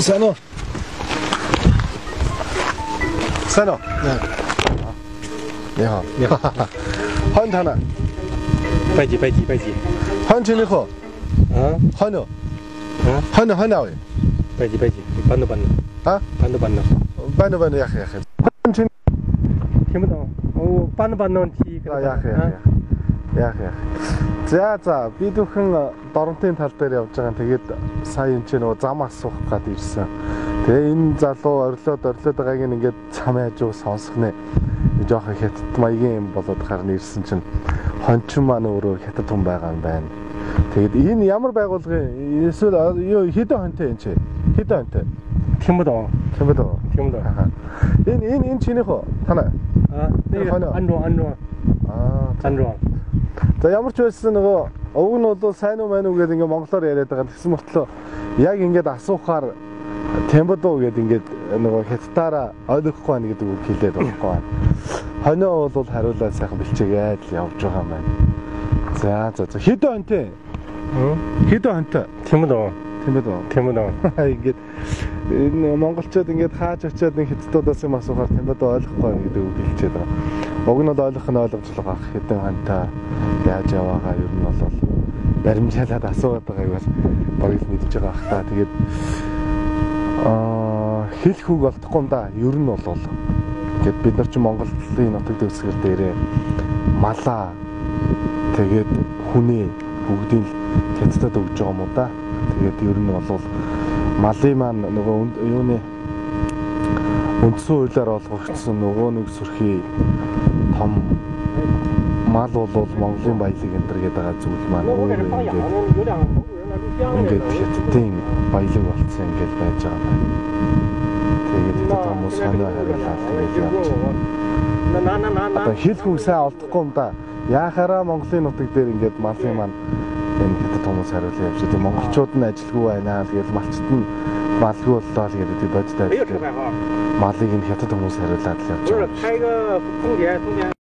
Sano. Sano.你好，你好，欢迎呢。拜几。欢迎你好。啊，欢迎。欢迎喂。拜几，搬到。啊？搬到。搬呀嘿。听不懂。我搬到提。呀嘿。За би дөхөн Доронтын тал дээр явж байгаа. Тэгээд сая энэ ч нөгөө зам асуух гад ирсэн. Тэгээ энэ залуу орлоод байгаагийн ингээд цам хажуу сонсох нэ. Жохон хятад маягийн юм болоод гарна ирсэн чинь хончин маань өөрөө хятад хүн байгаа юм байна. Тэгээд энэ ямар байгууллагын эсвэл юу хэдэн хонтой энэ чи? Хэдэн хонтой? Тэмбэдөө. Энэ чинийх үү? Танай. Андруу. За ямар ч байсан нөгөө уг нь бол сайн уу мань уу гэдэг ингээд монголоор яриад байгаа. Тэгсэн мөртлөө яг ингээд асуухаар Тэмбэдөө гэдэг ингээд нөгөө хятадаараа ойлгохгүй байна гэдэг үг хэлээд байхгүй байна. Хонио бол хариулаа сайхан бэлчээгээд л явж байгаа юм байна. За хэдэн хонтой? Хэдэн хонтой? Тэмбэдөө. Ингээд энэ монголчууд ингээд хааж очиод нэг хятадуудаас юм асуухаар Тэмбэдөө ойлгохгүй байна гэдэг үг хэлчихэд байгаа. Уг нь бол ойлгох нь ойлгож байгаа. Хэдэн хонтой яаж яваагаа ер нь бол баримжаалаад асуугаад байгааг бас багт мэдж байгаа ах та. Тэгээд хэлэх үг олдохгүй юм да. Ер нь бол ингээд бид нар ч Монголын нутаг дэвсгэр дээрээ малаа тэгээд хүнээ бүгдийг хятадд өгж байгаа юм уу да. Тэгээд ер нь бол малын маань нөгөө юуны үндсэн хуулиар олгогдсон нөгөө нэг сүрхий том мал бол Монголын баялаг энэ төр гэдэг байгаа зүйл маань ингээд хятадын баялаг болсон ингээд байж байгаа байна. Тэгээд хятад хүмүүс санаа хариулаад тэгээд явж байна. Одоо хэлэх үг сайн олдохгүй юм да. Яахаараа Монголын нутаг дээр ингээд малын маань энэ хятад хүмүүс хариулаад явж байгаа. Монголчууд нь ажилгүй байна л гэж малчт нь малгүй боллоо л гэдэг бодтой. Малыг нь хятад хүмүүс хариулаад л явж байгаа.